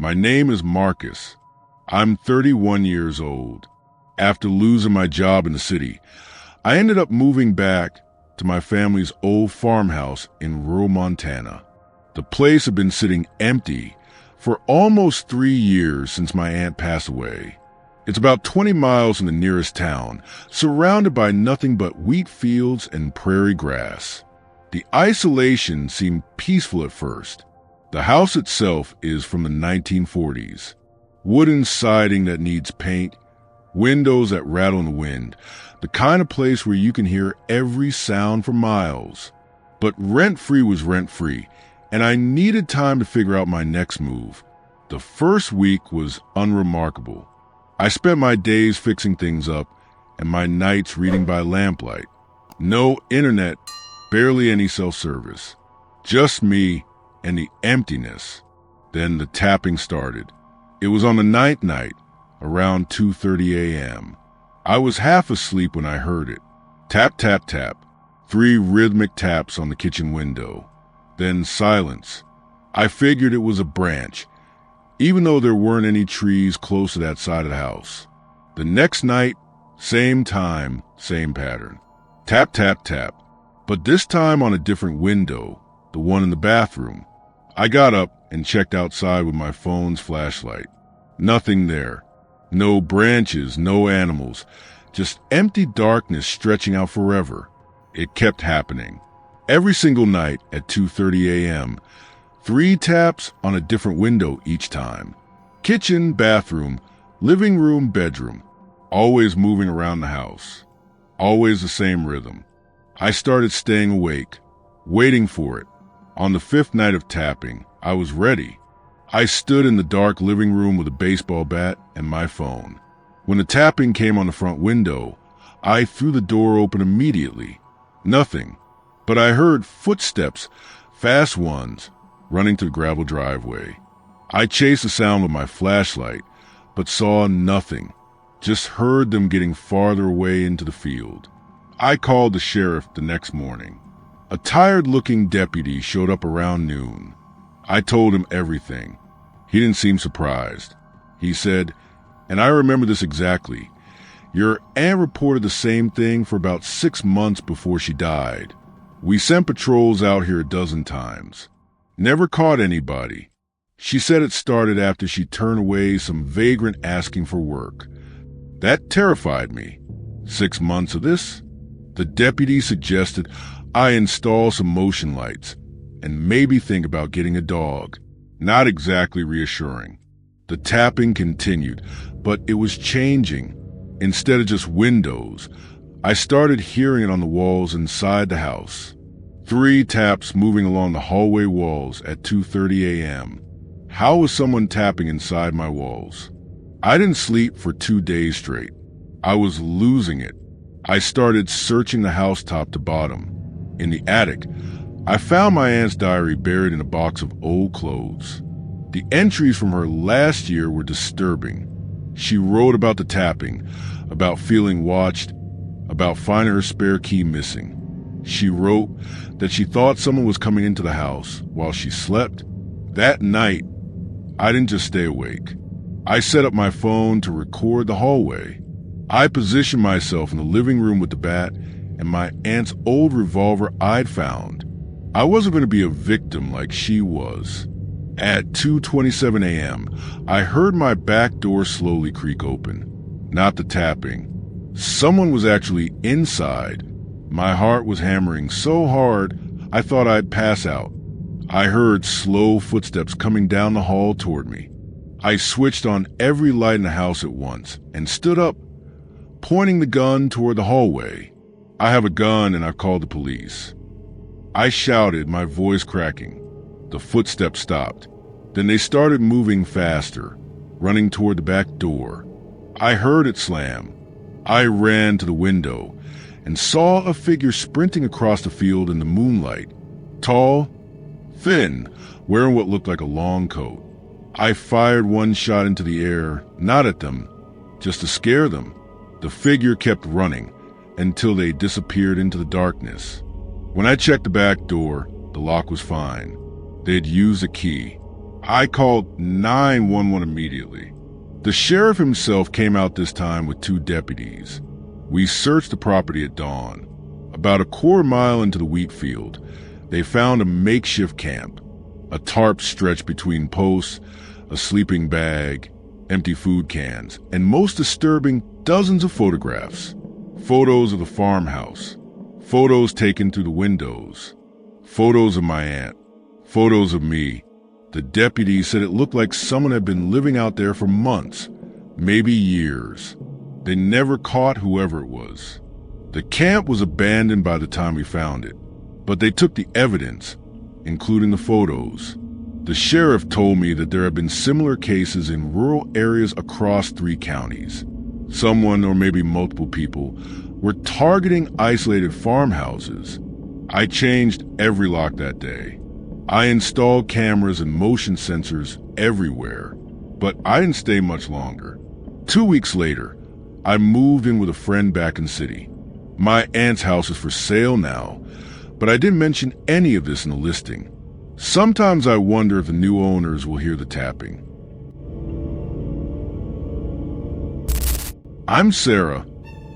My name is Marcus. I'm 31 years old. After losing my job in the city, I ended up moving back to my family's old farmhouse in rural Montana. The place had been sitting empty for almost 3 years since my aunt passed away. It's about 20 miles from the nearest town, surrounded by nothing but wheat fields and prairie grass. The isolation seemed peaceful at first. The house itself is from the 1940s. Wooden siding that needs paint, windows that rattle in the wind, the kind of place where you can hear every sound for miles. But rent-free was rent-free, and I needed time to figure out my next move. The first week was unremarkable. I spent my days fixing things up and my nights reading by lamplight. No internet, barely any self-service. Just me and the emptiness. Then the tapping started. It was on the ninth night, around 2:30 a.m. I was half asleep when I heard it. Tap, tap, tap. 3 rhythmic taps on the kitchen window. Then silence. I figured it was a branch, even though there weren't any trees close to that side of the house. The next night, same time, same pattern. Tap, tap, tap. But this time on a different window, the one in the bathroom. I got up and checked outside with my phone's flashlight. Nothing there. No branches, no animals. Just empty darkness stretching out forever. It kept happening. Every single night at 2:30 a.m., 3 taps on a different window each time. Kitchen, bathroom, living room, bedroom. Always moving around the house. Always the same rhythm. I started staying awake, waiting for it. On the 5th night of tapping, I was ready. I stood in the dark living room with a baseball bat and my phone. When the tapping came on the front window, I threw the door open immediately. Nothing, but I heard footsteps, fast ones, running to the gravel driveway. I chased the sound with my flashlight, but saw nothing, just heard them getting farther away into the field. I called the sheriff the next morning. A tired-looking deputy showed up around noon. I told him everything. He didn't seem surprised. He said, and I remember this exactly, "Your aunt reported the same thing for about 6 months before she died. We sent patrols out here a dozen times. Never caught anybody. She said it started after she turned away some vagrant asking for work. That terrified me. 6 months of this?" The deputy suggested I install some motion lights and maybe think about getting a dog. Not exactly reassuring. The tapping continued, but it was changing. Instead of just windows, I started hearing it on the walls inside the house. 3 taps moving along the hallway walls at 2:30 a.m. How was someone tapping inside my walls? I didn't sleep for 2 days straight. I was losing it. I started searching the house top to bottom. In the attic, I found my aunt's diary buried in a box of old clothes. The entries from her last year were disturbing. She wrote about the tapping, about feeling watched, about finding her spare key missing. She wrote that she thought someone was coming into the house while she slept. That night, I didn't just stay awake. I set up my phone to record the hallway. I positioned myself in the living room with the bat and my aunt's old revolver I'd found. I wasn't going to be a victim like she was. At 2:27 a.m., I heard my back door slowly creak open. Not the tapping. Someone was actually inside. My heart was hammering so hard, I thought I'd pass out. I heard slow footsteps coming down the hall toward me. I switched on every light in the house at once and stood up, pointing the gun toward the hallway. "I have a gun and I've called the police." I shouted, my voice cracking. The footsteps stopped. Then they started moving faster, running toward the back door. I heard it slam. I ran to the window and saw a figure sprinting across the field in the moonlight. Tall, thin, wearing what looked like a long coat. I fired one shot into the air, not at them, just to scare them. The figure kept running until they disappeared into the darkness. When I checked the back door, the lock was fine. They'd used a key. I called 911 immediately. The sheriff himself came out this time with 2 deputies. We searched the property at dawn. About a quarter mile into the wheat field, they found a makeshift camp, a tarp stretched between posts, a sleeping bag, empty food cans, and most disturbing, dozens of photographs. Photos of the farmhouse, photos taken through the windows, photos of my aunt, photos of me. The deputy said it looked like someone had been living out there for months, maybe years. They never caught whoever it was. The camp was abandoned by the time we found it, but they took the evidence, including the photos. The sheriff told me that there have been similar cases in rural areas across 3 counties. Someone, or maybe multiple people, were targeting isolated farmhouses. I changed every lock that day. I installed cameras and motion sensors everywhere, but I didn't stay much longer. 2 weeks later, I moved in with a friend back in the city. My aunt's house is for sale now, but I didn't mention any of this in the listing. Sometimes I wonder if the new owners will hear the tapping. I'm Sarah,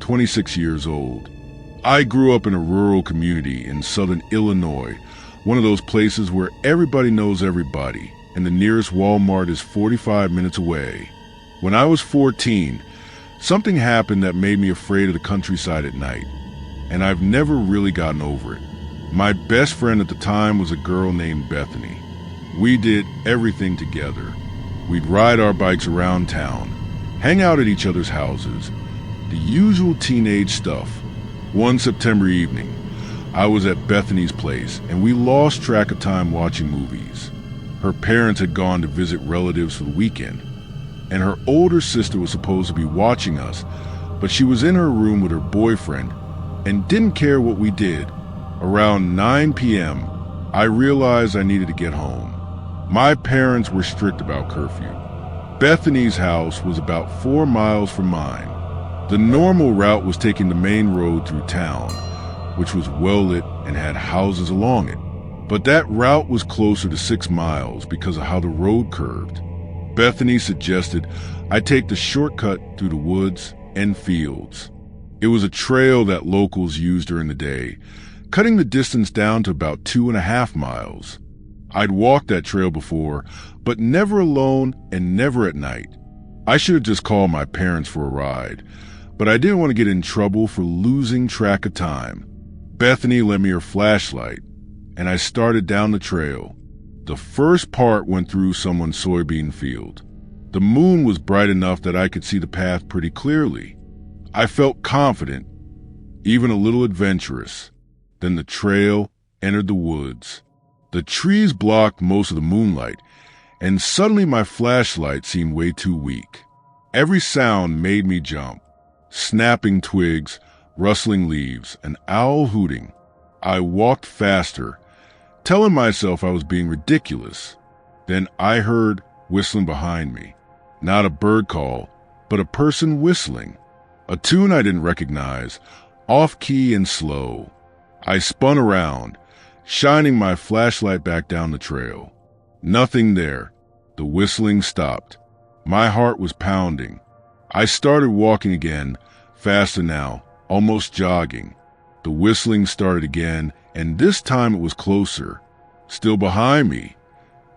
26 years old. I grew up in a rural community in southern Illinois, one of those places where everybody knows everybody, and the nearest Walmart is 45 minutes away. When I was 14, something happened that made me afraid of the countryside at night, and I've never really gotten over it. My best friend at the time was a girl named Bethany. We did everything together. We'd ride our bikes around town, hang out at each other's houses, the usual teenage stuff. One September evening, I was at Bethany's place, and we lost track of time watching movies. Her parents had gone to visit relatives for the weekend, and her older sister was supposed to be watching us, but she was in her room with her boyfriend and didn't care what we did. Around 9 p.m., I realized I needed to get home. My parents were strict about curfew. Bethany's house was about 4 miles from mine. The normal route was taking the main road through town, which was well lit and had houses along it. But that route was closer to 6 miles because of how the road curved. Bethany suggested I take the shortcut through the woods and fields. It was a trail that locals used during the day, cutting the distance down to about 2.5 miles. I'd walked that trail before, but never alone and never at night. I should have just called my parents for a ride, but I didn't want to get in trouble for losing track of time. Bethany lent me her flashlight, and I started down the trail. The first part went through someone's soybean field. The moon was bright enough that I could see the path pretty clearly. I felt confident, even a little adventurous. Then the trail entered the woods. The trees blocked most of the moonlight, and suddenly my flashlight seemed way too weak. Every sound made me jump. Snapping twigs, rustling leaves, an owl hooting. I walked faster, telling myself I was being ridiculous. Then I heard whistling behind me. Not a bird call, but a person whistling. A tune I didn't recognize, off-key and slow. I spun around, shining my flashlight back down the trail. Nothing there. The whistling stopped. My heart was pounding. I started walking again, faster now, almost jogging. The whistling started again, and this time it was closer. Still behind me,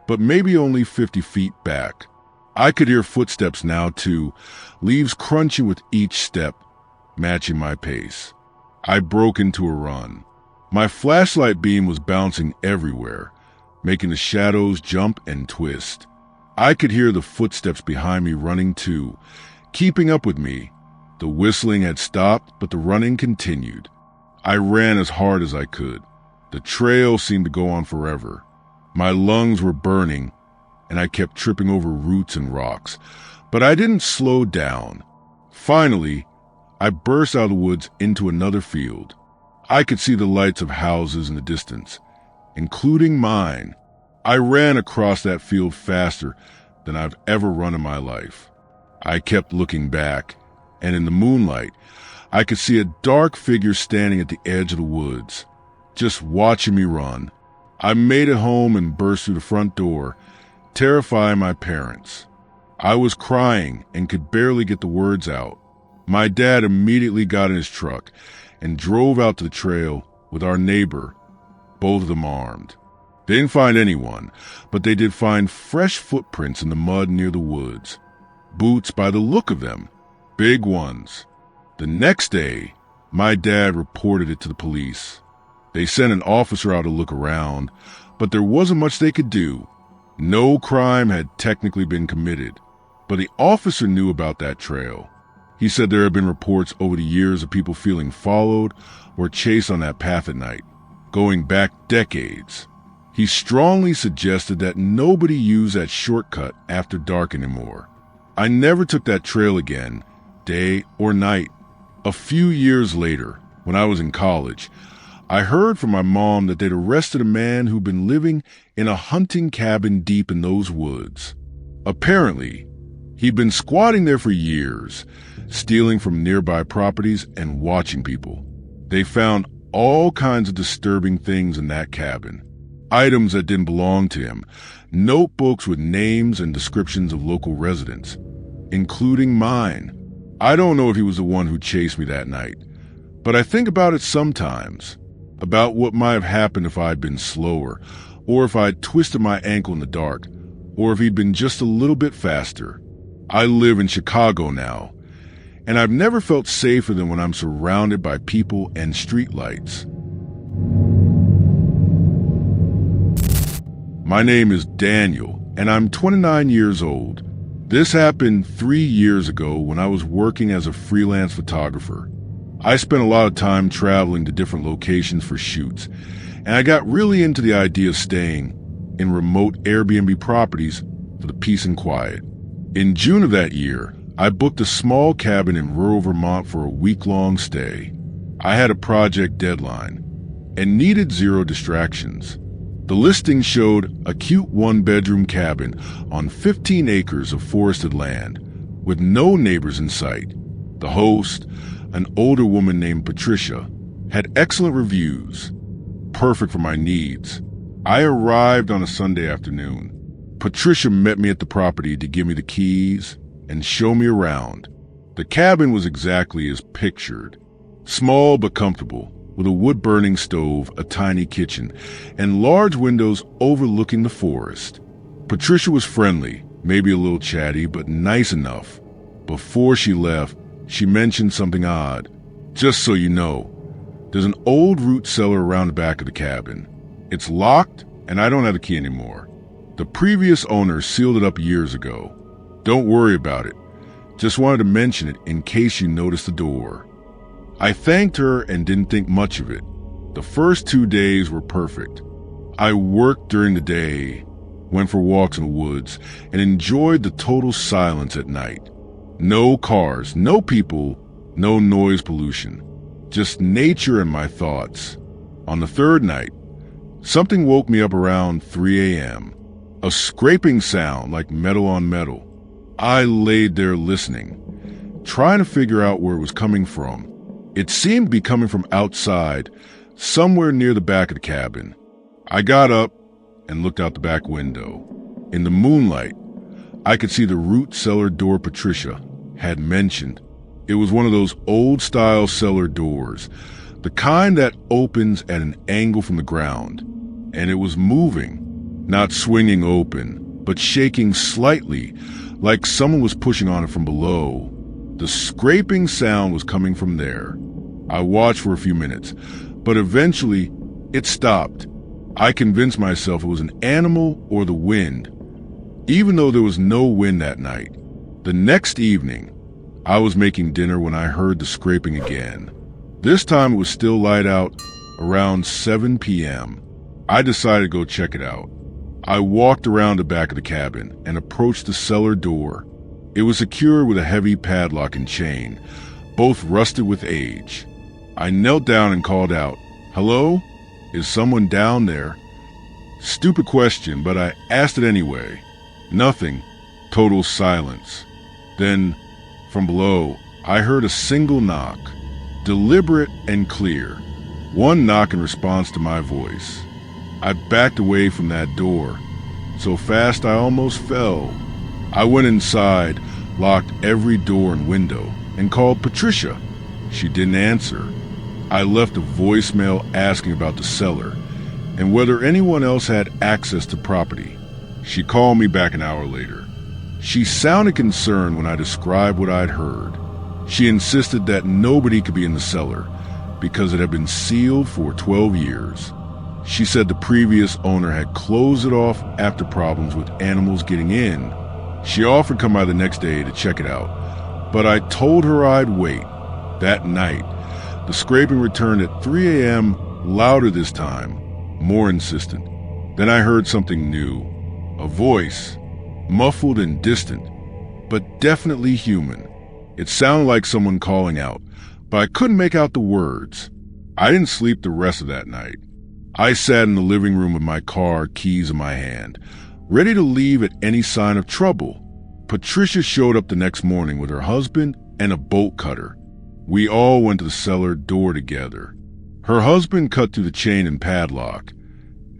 but maybe only 50 feet back. I could hear footsteps now too, leaves crunching with each step, matching my pace. I broke into a run. My flashlight beam was bouncing everywhere, making the shadows jump and twist. I could hear the footsteps behind me running too, keeping up with me. The whistling had stopped, but the running continued. I ran as hard as I could. The trail seemed to go on forever. My lungs were burning, and I kept tripping over roots and rocks, but I didn't slow down. Finally, I burst out of the woods into another field. I could see the lights of houses in the distance, including mine. I ran across that field faster than I've ever run in my life. I kept looking back, and in the moonlight, I could see a dark figure standing at the edge of the woods, just watching me run. I made it home and burst through the front door, terrify my parents. I was crying and could barely get the words out. My dad immediately got in his truck and drove out to the trail with our neighbor, both of them armed. They didn't find anyone, but they did find fresh footprints in the mud near the woods. Boots by the look of them, big ones. The next day, my dad reported it to the police. They sent an officer out to look around, but there wasn't much they could do. No crime had technically been committed, but the officer knew about that trail. He said there had been reports over the years of people feeling followed or chased on that path at night, going back decades. He strongly suggested that nobody use that shortcut after dark anymore. I never took that trail again, day or night. A few years later, when I was in college, I heard from my mom that they'd arrested a man who'd been living in a hunting cabin deep in those woods. Apparently, he'd been squatting there for years, stealing from nearby properties and watching people. They found all kinds of disturbing things in that cabin. Items that didn't belong to him, notebooks with names and descriptions of local residents, including mine. I don't know if he was the one who chased me that night, but I think about it sometimes, about what might have happened if I'd been slower, or if I'd twisted my ankle in the dark, or if he'd been just a little bit faster. I live in Chicago now, and I've never felt safer than when I'm surrounded by people and streetlights. My name is Daniel, and I'm 29 years old. This happened 3 years ago when I was working as a freelance photographer. I spent a lot of time traveling to different locations for shoots, and I got really into the idea of staying in remote Airbnb properties for the peace and quiet. In June of that year, I booked a small cabin in rural Vermont for a week-long stay. I had a project deadline and needed zero distractions. The listing showed a cute one-bedroom cabin on 15 acres of forested land with no neighbors in sight. The host, an older woman named Patricia, had excellent reviews, perfect for my needs. I arrived on a Sunday afternoon. Patricia met me at the property to give me the keys and show me around. The cabin was exactly as pictured, small but comfortable, with a wood-burning stove, a tiny kitchen, and large windows overlooking the forest. Patricia was friendly, maybe a little chatty, but nice enough. Before she left, she mentioned something odd. Just so you know, there's an old root cellar around the back of the cabin. It's locked, and I don't have the key anymore. The previous owner sealed it up years ago. Don't worry about it. Just wanted to mention it in case you noticed the door. I thanked her and didn't think much of it. The first 2 days were perfect. I worked during the day, went for walks in the woods, and enjoyed the total silence at night. No cars, no people, no noise pollution. Just nature and my thoughts. On the third night, something woke me up around 3 a.m. A scraping sound like metal on metal. I laid there listening, trying to figure out where it was coming from. It seemed to be coming from outside, somewhere near the back of the cabin. I got up and looked out the back window. In the moonlight, I could see the root cellar door Patricia had mentioned. It was one of those old-style cellar doors, the kind that opens at an angle from the ground, and it was moving, not swinging open, but shaking slightly, like someone was pushing on it from below. The scraping sound was coming from there. I watched for a few minutes, but eventually it stopped. I convinced myself it was an animal or the wind, even though there was no wind that night. The next evening, I was making dinner when I heard the scraping again. This time it was still light out, around 7 p.m. I decided to go check it out. I walked around the back of the cabin and approached the cellar door. It was secured with a heavy padlock and chain, both rusted with age. I knelt down and called out, "Hello? Is someone down there?" Stupid question, but I asked it anyway. Nothing. Total silence. Then, from below, I heard a single knock, deliberate and clear. One knock in response to my voice. I backed away from that door, so fast I almost fell. I went inside, locked every door and window, and called Patricia. She didn't answer. I left a voicemail asking about the cellar and whether anyone else had access to property. She called me back an hour later. She sounded concerned when I described what I'd heard. She insisted that nobody could be in the cellar because it had been sealed for 12 years. She said the previous owner had closed it off after problems with animals getting in. She offered to come by the next day to check it out, but I told her I'd wait. That night, the scraping returned at 3 a.m., louder this time, more insistent. Then I heard something new, a voice, muffled and distant, but definitely human. It sounded like someone calling out, but I couldn't make out the words. I didn't sleep the rest of that night. I sat in the living room with my car, keys in my hand, ready to leave at any sign of trouble. Patricia showed up the next morning with her husband and a bolt cutter. We all went to the cellar door together. Her husband cut through the chain and padlock,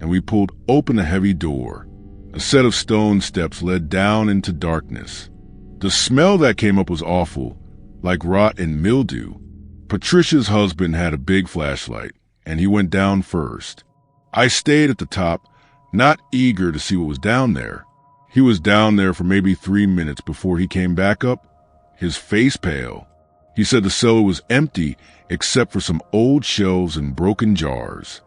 and we pulled open a heavy door. A set of stone steps led down into darkness. The smell that came up was awful, like rot and mildew. Patricia's husband had a big flashlight, and he went down first. I stayed at the top, not eager to see what was down there. He was down there for maybe 3 minutes before he came back up, his face pale. He said the cellar was empty except for some old shelves and broken jars.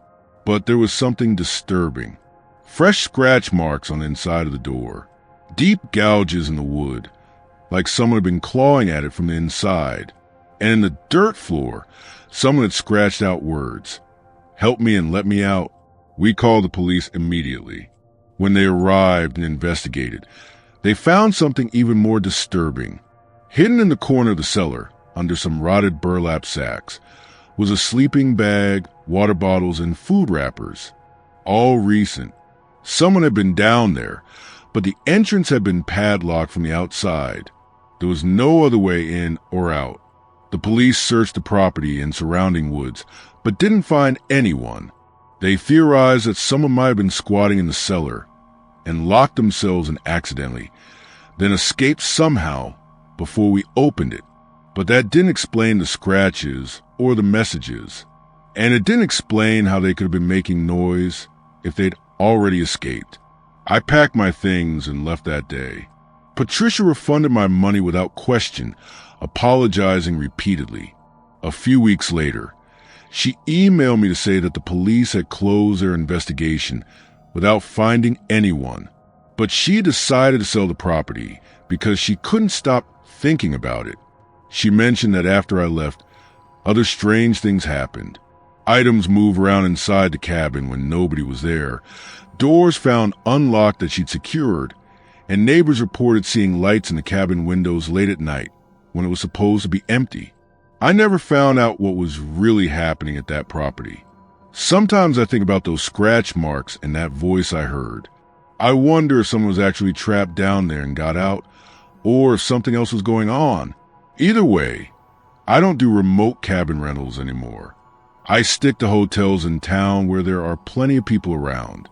But there was something disturbing. Fresh scratch marks on the inside of the door. Deep gouges in the wood, like someone had been clawing at it from the inside. And in the dirt floor, someone had scratched out words. "Help me and let me out." We called the police immediately. When they arrived and investigated, they found something even more disturbing. Hidden in the corner of the cellar, under some rotted burlap sacks, was a sleeping bag, water bottles, and food wrappers. All recent. Someone had been down there, but the entrance had been padlocked from the outside. There was no other way in or out. The police searched the property and surrounding woods, but didn't find anyone. They theorized that someone might have been squatting in the cellar and locked themselves in accidentally, then escaped somehow before we opened it. But that didn't explain the scratches or the messages. And it didn't explain how they could have been making noise if they'd already escaped. I packed my things and left that day. Patricia refunded my money without question, apologizing repeatedly. A few weeks later, she emailed me to say that the police had closed their investigation without finding anyone. But she decided to sell the property because she couldn't stop thinking about it. She mentioned that after I left, other strange things happened. Items moved around inside the cabin when nobody was there, doors found unlocked that she'd secured, and neighbors reported seeing lights in the cabin windows late at night when it was supposed to be empty. I never found out what was really happening at that property. Sometimes I think about those scratch marks and that voice I heard. I wonder if someone was actually trapped down there and got out, or if something else was going on. Either way, I don't do remote cabin rentals anymore. I stick to hotels in town where there are plenty of people around.